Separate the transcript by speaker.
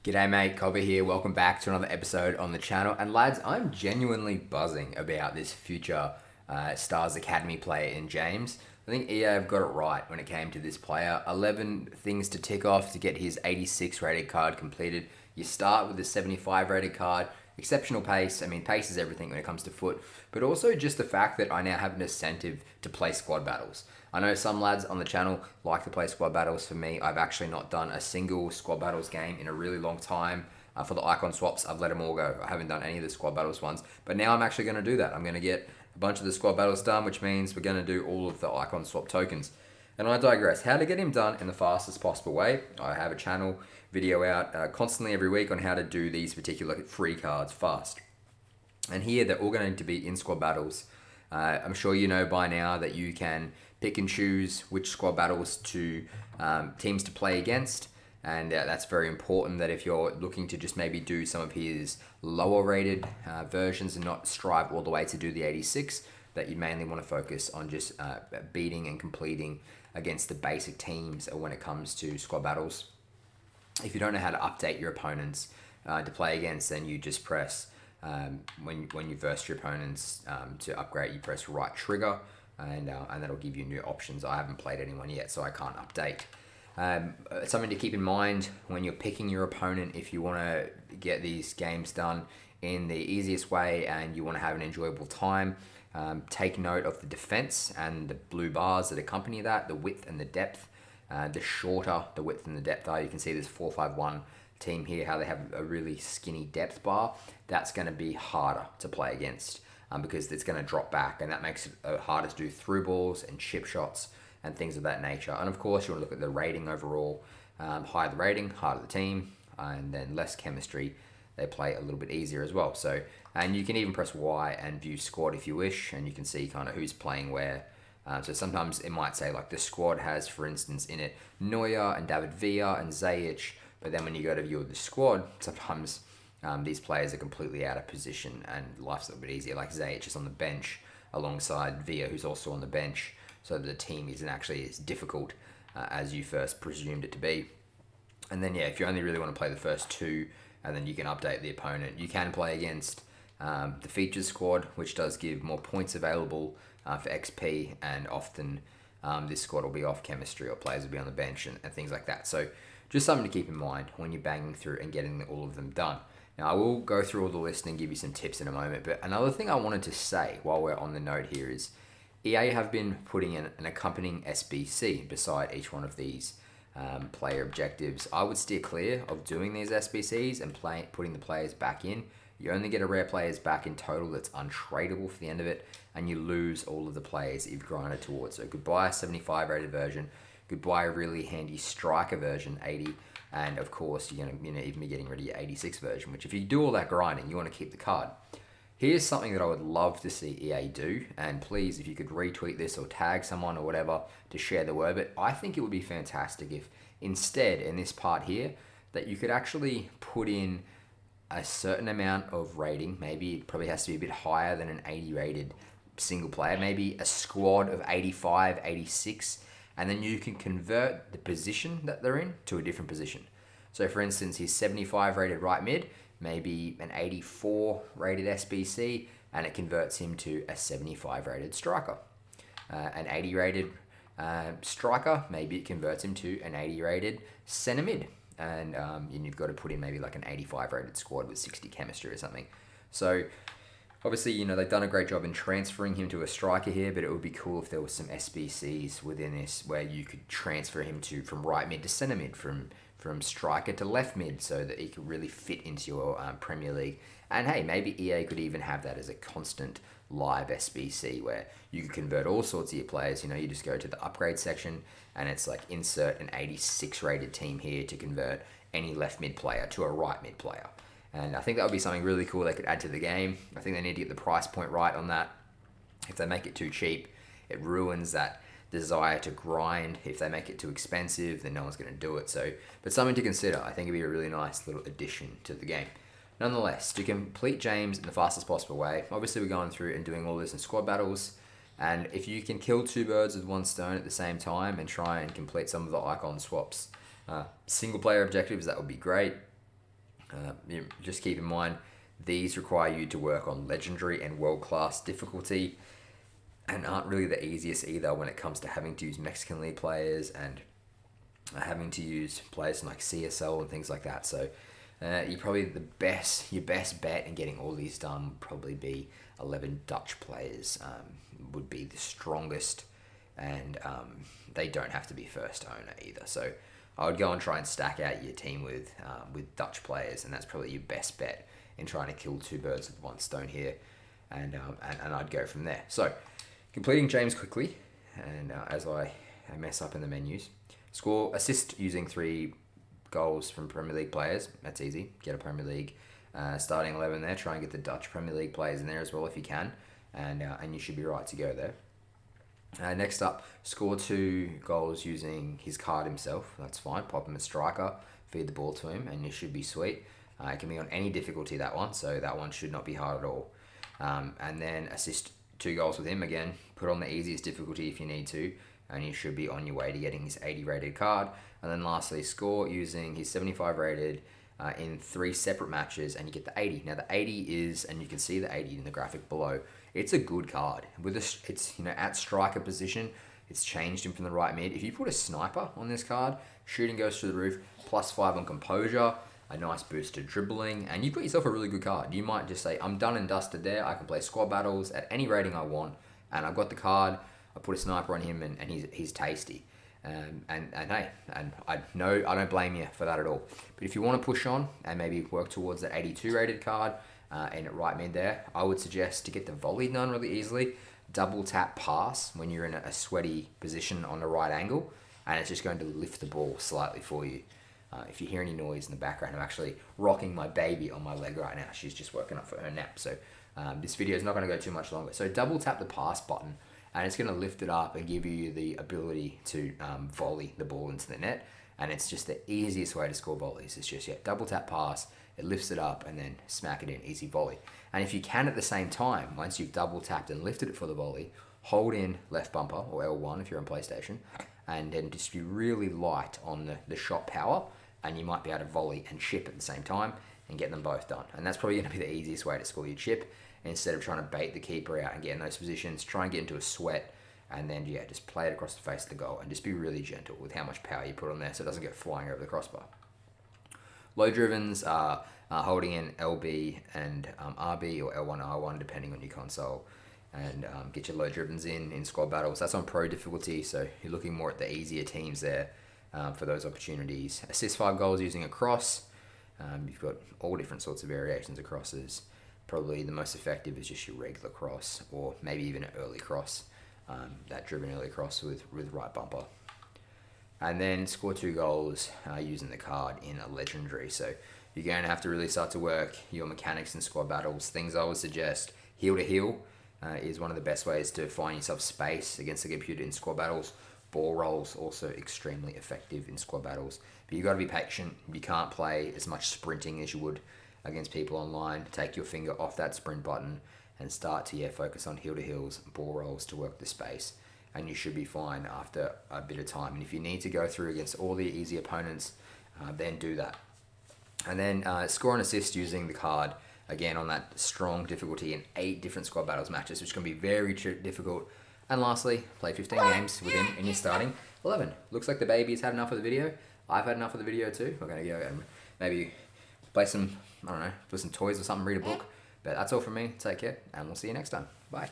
Speaker 1: G'day mate, Cobber here. Welcome back to another episode on the channel. And lads, I'm genuinely buzzing about this future Stars Academy player in James. I think EA have got it right when it came to this player. 11 things to tick off to get his 86 rated card completed. You start with the 75 rated card. Exceptional pace. I mean, pace is everything when it comes to foot, but also just the fact that I now have an incentive to play squad battles. I know some lads on the channel like to play squad battles. For me, I've actually not done a single squad battles game in a really long time. For the icon swaps, I've let them all go. I haven't done any of the squad battles ones, but now I'm actually going to do that. I'm going to get a bunch of the squad battles done, which means we're going to do all of the icon swap tokens. And I digress. How to get him done in the fastest possible way. I have a channel video out constantly every week on how to do these particular free cards fast. And here they're all going to be in squad battles. I'm sure you know by now that you can pick and choose which squad battles to teams to play against. And that's very important that if you're looking to just maybe do some of his lower rated versions and not strive all the way to do the 86, that you mainly want to focus on just beating and completing against the basic teams when it comes to squad battles. If you don't know how to update your opponents to play against, then you just press, when you verse your opponents to upgrade, you press right trigger, and that'll give you new options. I haven't played anyone yet, so I can't update. Something to keep in mind when you're picking your opponent, if you want to get these games done in the easiest way and you want to have an enjoyable time, take note of the defense and the blue bars that accompany that, the width and the depth. The shorter the width and the depth are, you can see this 4-5-1 team here, how they have a really skinny depth bar. That's going to be harder to play against because it's going to drop back, and that makes it harder to do through balls and chip shots and things of that nature. And of course, you want to look at the rating overall. Higher the rating, harder the team, and then less chemistry, they play a little bit easier as well. So, and you can even press Y and view squad if you wish, and you can see kind of who's playing where. So sometimes it might say like the squad has, for instance, in it Neuer and David Villa and Zajic, but then when you go to view the squad, sometimes these players are completely out of position and life's a little bit easier. Like Zajic is on the bench alongside Villa, who's also on the bench, so that the team isn't actually as difficult as you first presumed it to be. And then yeah, if you only really want to play the first two, and then you can update the opponent, you can play against the features squad, which does give more points available for XP, and often this squad will be off chemistry or players will be on the bench and things like that. So just something to keep in mind when you're banging through and getting all of them done. Now I will go through all the list and give you some tips in a moment, but another thing I wanted to say while we're on the note here is EA have been putting in an accompanying SBC beside each one of these player objectives. I would steer clear of doing these SBCs and putting the players back in. You only get a rare players back in total that's untradeable for the end of it, and you lose all of the players that you've grinded towards. So goodbye a 75 rated version, goodbye a really handy striker version, 80, and of course you're going to even be getting rid of your 86 version, which if you do all that grinding, you want to keep the card. Here's something that I would love to see EA do, and please, if you could retweet this or tag someone or whatever to share the word, but I think it would be fantastic if instead, in this part here, that you could actually put in a certain amount of rating. Maybe it probably has to be a bit higher than an 80 rated single player, maybe a squad of 85, 86, and then you can convert the position that they're in to a different position. So for instance, he's 75 rated right mid, maybe an 84 rated SBC, and it converts him to a 75 rated striker. An 80 rated striker, maybe it converts him to an 80 rated centre mid. And you've got to put in maybe like an 85 rated squad with 60 chemistry or something. So obviously, they've done a great job in transferring him to a striker here, but it would be cool if there was some SBCs within this where you could transfer him from right mid to centre mid, from striker to left mid, so that he could really fit into your Premier League. And hey, maybe EA could even have that as a constant live SBC where you could convert all sorts of your players. You just go to the upgrade section and it's like insert an 86 rated team here to convert any left mid player to a right mid player. And I think that would be something really cool they could add to the game. I think they need to get the price point right on that. If they make it too cheap, it ruins that desire to grind. If they make it too expensive, then no one's going to do it. So, but something to consider. I think it'd be a really nice little addition to the game. Nonetheless, to complete James in the fastest possible way, obviously we're going through and doing all this in squad battles. And if you can kill two birds with one stone at the same time and try and complete some of the icon swaps, single player objectives, that would be great. Just keep in mind, these require you to work on legendary and world-class difficulty, and aren't really the easiest either when it comes to having to use Mexican League players and having to use players like CSL and things like that. So you probably your best bet in getting all these done would probably be 11 Dutch players. Would be the strongest, and they don't have to be first owner either. So I would go and try and stack out your team with Dutch players, and that's probably your best bet in trying to kill two birds with one stone here, and I'd go from there. So completing James quickly, and as I mess up in the menus, score assist using 3 goals from Premier League players. That's easy. Get a Premier League starting 11 there. Try and get the Dutch Premier League players in there as well if you can, and you should be right to go there. Next up, score 2 goals using his card himself. That's fine. Pop him a striker, feed the ball to him, and you should be sweet. It can be on any difficulty, that one, so that one should not be hard at all. And then assist 2 goals with him again. Put on the easiest difficulty if you need to, and you should be on your way to getting his 80 rated card. And then lastly, score using his 75 rated in 3 separate matches, and you get the 80. Now the 80 is, and you can see the 80 in the graphic below, it's a good card. It's at striker position. It's changed him from the right mid. If you put a sniper on this card, shooting goes through the roof, +5 on composure, a nice boost to dribbling, and you've got yourself a really good card. You might just say, I'm done and dusted there. I can play squad battles at any rating I want, and I've got the card. I put a sniper on him, and he's tasty. And hey, and I don't blame you for that at all. But if you want to push on and maybe work towards that 82 rated card and at right mid there, I would suggest to get the volley done really easily. Double tap pass when you're in a sweaty position on the right angle, and it's just going to lift the ball slightly for you. If you hear any noise in the background, I'm actually rocking my baby on my leg right now. She's just woken up for her nap, so this video is not going to go too much longer. So double tap the pass button, and it's going to lift it up and give you the ability to volley the ball into the net. And it's just the easiest way to score volleys. It's just, double tap pass, it lifts it up, and then smack it in, easy volley. And if you can at the same time, once you've double tapped and lifted it for the volley, hold in left bumper, or L1 if you're on PlayStation, and then just be really light on the shot power, and you might be able to volley and chip at the same time and get them both done. And that's probably going to be the easiest way to score your chip. Instead of trying to bait the keeper out and get in those positions, try and get into a sweat, and then just play it across the face of the goal, and just be really gentle with how much power you put on there so it doesn't get flying over the crossbar. Low drivens are holding in LB and RB or L1 R1 depending on your console, and get your low drivens in squad battles. That's on pro difficulty, so you're looking more at the easier teams there for those opportunities. Assist 5 goals using a cross. You've got all different sorts of variations of crosses. Probably the most effective is just your regular cross, or maybe even an early cross, that driven early cross with right bumper. And then score 2 goals using the card in a legendary. So you're going to have to really start to work your mechanics in squad battles. Things I would suggest, heel to heel is one of the best ways to find yourself space against the computer in squad battles. Ball rolls also extremely effective in squad battles. But you've got to be patient. You can't play as much sprinting as you would against people online. Take your finger off that sprint button and start to focus on heel to heels, ball rolls to work the space, and you should be fine after a bit of time. And if you need to go through against all the easy opponents, then do that. And then score and assist using the card again on that strong difficulty in 8 different squad battles matches, which can be very difficult. And lastly, play 15 games with him in your starting 11. Looks like the baby's had enough of the video. I've had enough of the video too. We're going to go and maybe play some, put some toys or something, read a book. But that's all from me. Take care, and we'll see you next time. Bye.